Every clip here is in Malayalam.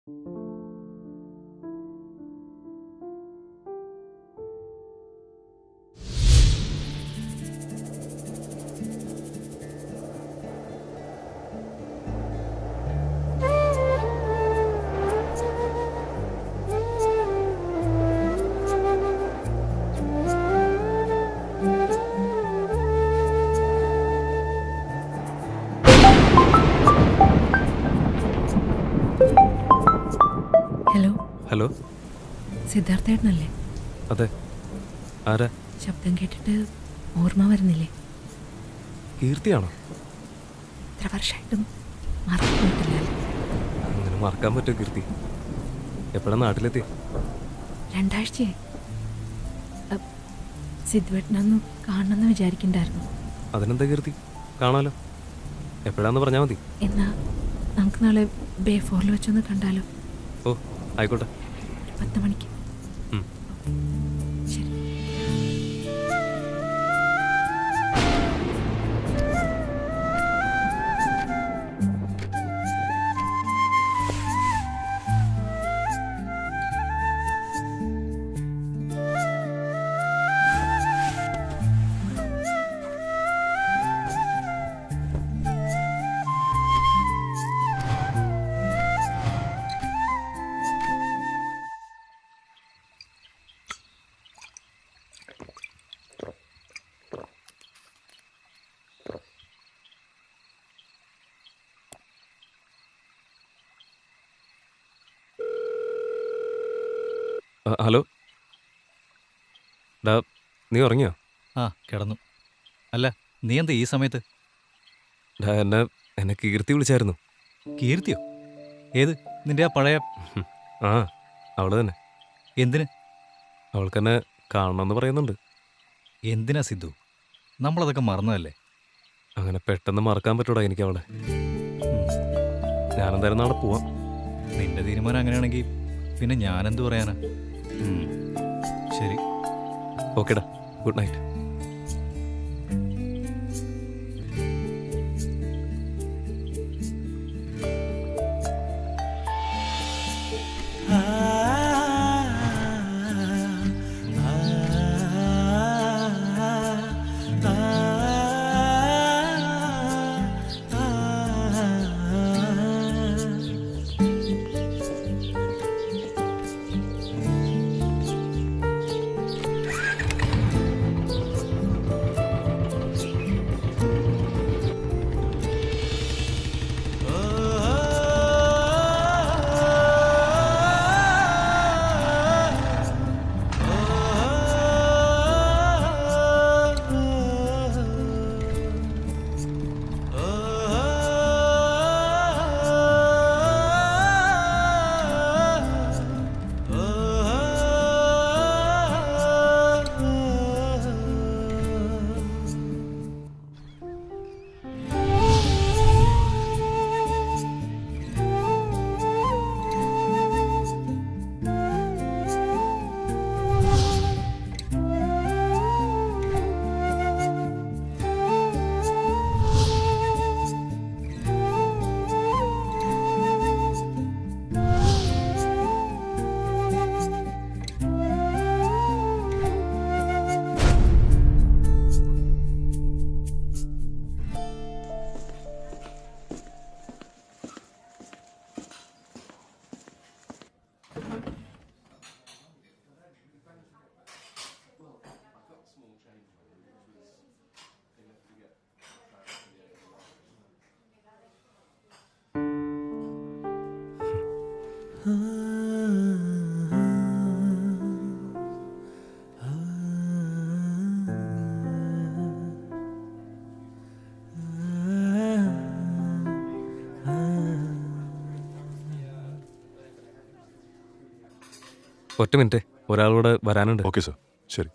Hello hello, സിദ്ധാർത്ഥേട്ടനല്ലേ? അതെ. ആരാ? ശബ്ദം കേട്ടിട്ട് ഓർമ്മ വരുന്നില്ലേ? കീർത്തിയാണോ? ഇത്ര വർഷമായിട്ടും മറന്നു പോയിട്ടില്ല. അങ്ങനെ മറക്കാൻ പറ്റുമോ കീർത്തി? എപ്പോഴാണ് നാട്ടിലെത്തി? 2 ആഴ്ചയായി. സിദ്ധുവേട്ടനൊന്ന് കാണണമെന്ന് വിചാരിക്കണ്ടായിരുന്നു. അതിനെന്താ കീർത്തി, കാണാലോ. എപ്പോഴാന്ന് പറഞ്ഞാൽ മതി. എന്നാ നമുക്ക് നാളെ ബേ 4 വെച്ചൊന്ന് കണ്ടാലോ? ഓ, ആയിക്കോട്ടെ. 10 മണിക്ക്. ശരി. ഹലോ. ഡാ, നീ ഉറങ്ങിയോ? ആ, കിടന്നു. അല്ല, നീ എന്താ ഈ സമയത്ത്? ഡാ, എന്നെ കീർത്തി വിളിച്ചായിരുന്നു. കീർത്തിയോ? ഏത്? നിന്റെ ആ പഴയ? ആ, അവള് തന്നെ. എന്തിന്? അവൾക്കെന്നെ കാണണമെന്ന് പറയുന്നുണ്ട്. എന്തിനാ സിദ്ധു? നമ്മളതൊക്കെ മറന്നതല്ലേ. അങ്ങനെ പെട്ടെന്ന് മറക്കാൻ പറ്റൂടാ എനിക്ക് അവളെ. ഞാനെന്തായാലും നാളെ പോവാം. നിന്റെ തീരുമാനം അങ്ങനെയാണെങ്കിൽ പിന്നെ ഞാനെന്ത് പറയാനാ? ശരി. ഓക്കേടാ, ഗുഡ് നൈറ്റ്. ഒറ്റ മിനിറ്റ്, ഒരാളൂടെ വരാനുണ്ട്. ഓക്കെ സർ, ശരി.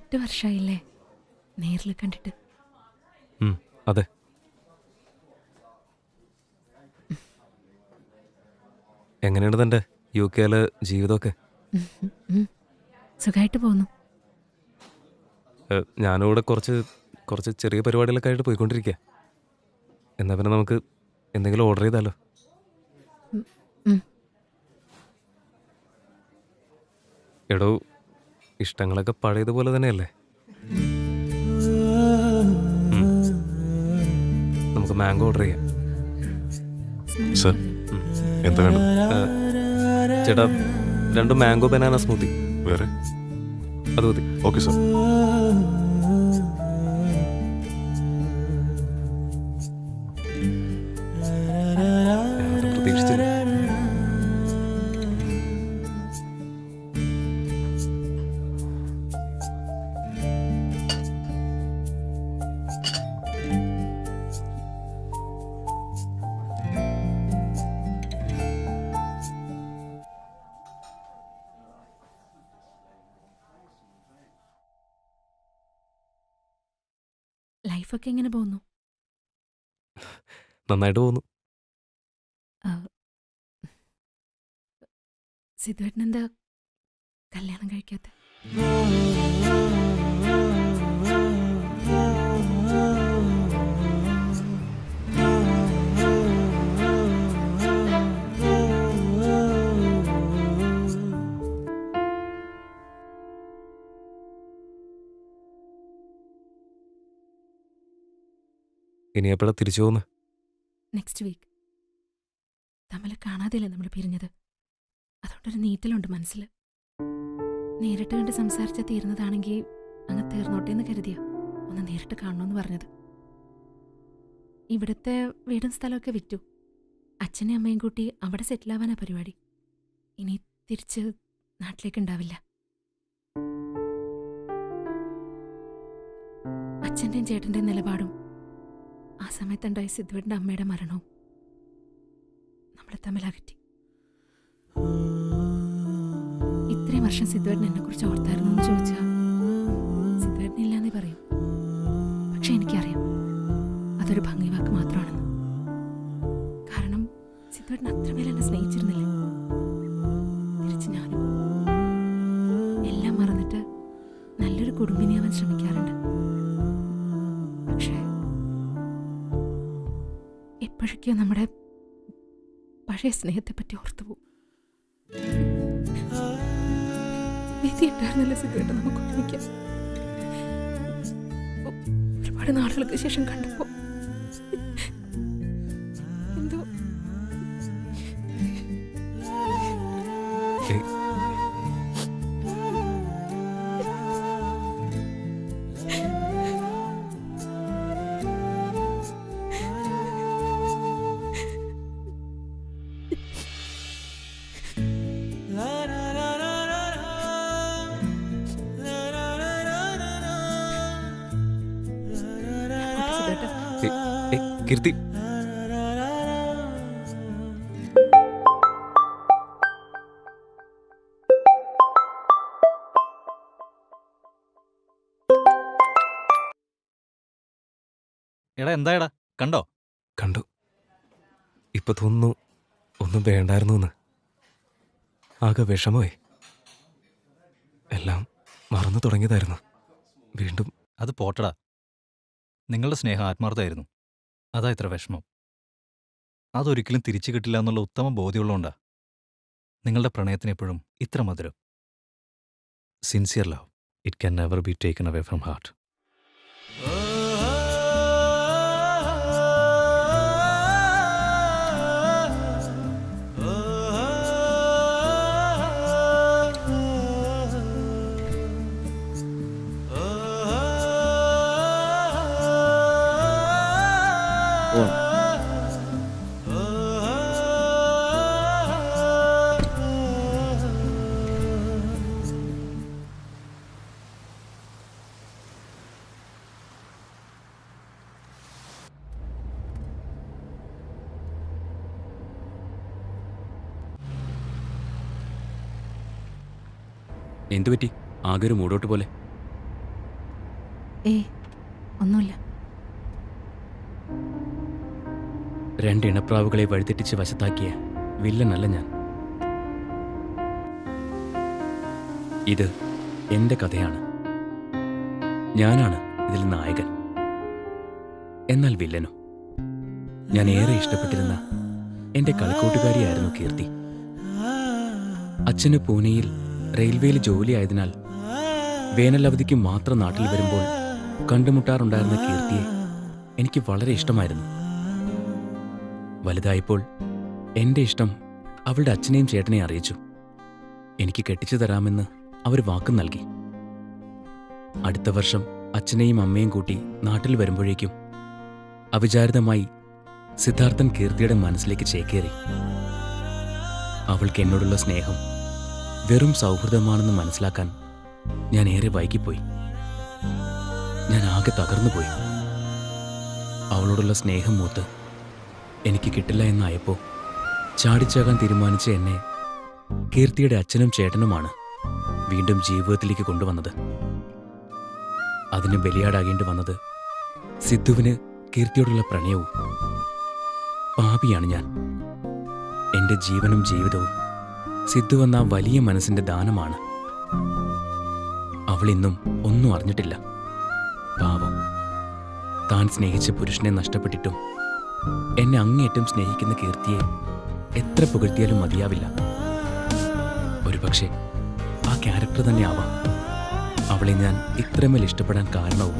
8 വർഷമായില്ലേ നേരിൽ കണ്ടിട്ട്. അതെ. എങ്ങനെയുണ്ട് തൻ്റെ UK ജീവിതമൊക്കെ? സുഖമായിട്ട് പോകുന്നു. ഞാനിവിടെ കുറച്ച് ചെറിയ പരിപാടികളൊക്കെ ആയിട്ട് പോയിക്കൊണ്ടിരിക്കുക. എന്നാൽ പിന്നെ നമുക്ക് എന്തെങ്കിലും ഓർഡർ ചെയ്താലോ? എടോ, ഇഷ്ടങ്ങളൊക്കെ പഴയതുപോലെ തന്നെയല്ലേ? നമുക്ക് മാംഗോ ഓർഡർ ചെയ്യാം. സർ, എന്താ വേണ്ടത്? ചേട്ടാ, 2 മാംഗോ ബനാന സ്മൂത്തി. വേറെ? അത് മതി. Okay sir. ഞാനത് പ്രതീക്ഷിച്ചില്ല. ലൈഫൊക്കെ എങ്ങനെ പോകുന്നു? നന്നായിട്ട് പോകുന്നു. സിദ്ധുവേട്ടനെന്താ കല്യാണം കഴിക്കാത്ത? ഇനി എപ്പോഴാ തിരിച്ചു പോകുന്നത്? Next week. തമ്മിൽ കാണാതെയല്ലേ നമ്മൾ പിരിഞ്ഞത്. അതുകൊണ്ടൊരു നീറ്റലുണ്ട് മനസ്സിൽ. നേരിട്ട് കണ്ട് സംസാരിച്ചാൽ തീർന്നതാണെങ്കിൽ അങ്ങ് തീർന്നോട്ടെ എന്ന് കരുതിയ ഒന്ന് നേരിട്ട് കാണണമെന്ന് പറഞ്ഞത്. ഇവിടുത്തെ വീടും സ്ഥലമൊക്കെ വിറ്റു. അച്ഛനെയും അമ്മയും കൂട്ടി അവിടെ സെറ്റിലാവാനാ പരിപാടി. ഇനി തിരിച്ച് നാട്ടിലേക്ക് ഉണ്ടാവില്ല. അച്ഛൻ്റെയും ചേട്ടൻ്റെയും നിലപാടും ആ സമയത്തുണ്ടായ സിദ്ധുവേട്ടൻ്റെ അമ്മയുടെ മരണവും നമ്മളെ തമ്മിൽ അകറ്റി. ഇത്രയും വർഷം സിദ്ധുവേട്ടൻ എന്നെക്കുറിച്ച് ഓർത്തായിരുന്നു എന്ന് ചോദിച്ചാൽ സിദ്ധുവേട്ടനില്ലാന്നേ പറയും. പക്ഷെ എനിക്കറിയാം അതൊരു ഭംഗി വാക്ക് മാത്രമാണെന്ന്. കാരണം സിദ്ധുവേട്ടൻ അത്രമേൽ എന്നെ സ്നേഹിച്ചിരുന്നില്ലേ. തിരിച്ച് ഞാനും എല്ലാം മറന്നിട്ട് നല്ലൊരു കുടുംബിനിയാവാൻ ശ്രമിക്കാറുണ്ട്. പക്ഷേ എപ്പോഴൊക്കെയോ നമ്മുടെ പഴയ സ്നേഹത്തെപ്പറ്റി ഓർത്തുപോകും. വിധി ഉണ്ടായിരുന്നല്ലോ സിദ്ധുവേട്ടൻ നമുക്ക് ഒരുമിക്കാൻ. ഒരുപാട് നാളുകൾക്ക് ശേഷം കണ്ടപ്പോ എന്തോ കീർത്തി, എടാ എന്തായടാ, കണ്ടോ? കണ്ടു. ഇപ്പൊ തോന്നുന്നു ഒന്നും വേണ്ടായിരുന്നു എന്ന്. ആകെ വിഷമമായി. എല്ലാം മറന്നു തുടങ്ങിയതായിരുന്നു. വീണ്ടും അത് പോട്ടടാ. നിങ്ങളുടെ സ്നേഹം ആത്മാർത്ഥമായിരുന്നു. അതാ ഇത്ര വിഷമം. അതൊരിക്കലും തിരിച്ചു കിട്ടില്ല എന്നുള്ള ഉത്തമ ബോധ്യമുള്ളതുകൊണ്ടാ നിങ്ങളുടെ പ്രണയത്തിന് എപ്പോഴും ഇത്ര മധുരം. Sincere love, it can never be taken away from heart. എന്തുപറ്റി? ആകെ ഒരു മൂടോട്ട് പോലെ. ഒന്നുമില്ല. 2 ഇണപ്രാവുകളെ വഴിതെറ്റിച്ച് വശത്താക്കിയ വില്ലനല്ല ഞാൻ. ഇത് എൻ്റെ കഥയാണ്. ഞാനാണ് ഇതിൽ നായകൻ. എന്നാൽ വില്ലനും. ഞാൻ ഏറെ ഇഷ്ടപ്പെട്ടിരുന്ന എൻ്റെ കളിക്കൂട്ടുകാരിയായിരുന്നു കീർത്തി. അച്ഛന് പൂനെയിൽ റെയിൽവേയിൽ ജോലിയായതിനാൽ വേനലവധിക്ക് മാത്രം നാട്ടിൽ വരുമ്പോൾ കണ്ടുമുട്ടാറുണ്ടായിരുന്ന കീർത്തിയെ എനിക്ക് വളരെ ഇഷ്ടമായിരുന്നു. വലുതായപ്പോൾ എൻ്റെ ഇഷ്ടം അവളുടെ അച്ഛനെയും ചേട്ടനെയും അറിയിച്ചു. എനിക്ക് കെട്ടിച്ചു തരാമെന്ന് അവർ വാക്ക് നൽകി. അടുത്ത വർഷം അച്ഛനെയും അമ്മയും കൂട്ടി നാട്ടിൽ വരുമ്പോഴേക്കും അവിചാരിതമായി സിദ്ധാർത്ഥൻ കീർത്തിയുടെ മനസ്സിലേക്ക് ചേക്കേറി. അവൾക്ക് എന്നോടുള്ള സ്നേഹം വെറും സൗഹൃദമാണെന്ന് മനസ്സിലാക്കാൻ ഞാൻ ഏറെ വൈകിപ്പോയി. ഞാൻ ആകെ തകർന്നുപോയി. അവളോടുള്ള സ്നേഹം മൂത്ത് എനിക്ക് കിട്ടില്ല എന്നായപ്പോൾ ചാടിച്ചാകാൻ തീരുമാനിച്ച എന്നെ കീർത്തിയുടെ അച്ഛനും ചേട്ടനുമാണ് വീണ്ടും ജീവിതത്തിലേക്ക് കൊണ്ടുവന്നത്. അതിന് ബലിയാടാകേണ്ടി വന്നത് സിദ്ധുവിന് കീർത്തിയോടുള്ള പ്രണയവും. പാപിയാണ് ഞാൻ. എൻ്റെ ജീവനും ജീവിതവും സിദ്ധു എന്ന വലിയ മനസ്സിൻ്റെ ദാനമാണ്. അവളിന്നും ഒന്നും അറിഞ്ഞിട്ടില്ല. പാവം. താൻ സ്നേഹിച്ച പുരുഷനെ നഷ്ടപ്പെട്ടിട്ടും എന്നെ അങ്ങേയറ്റം സ്നേഹിക്കുന്ന കീർത്തിയെ എത്ര പുകഴ്ത്തിയാലും മതിയാവില്ല. ഒരുപക്ഷെ ആ ക്യാരക്ടർ തന്നെ ആവാം അവളെ ഞാൻ ഇത്രമേൽ ഇഷ്ടപ്പെടാൻ കാരണവും.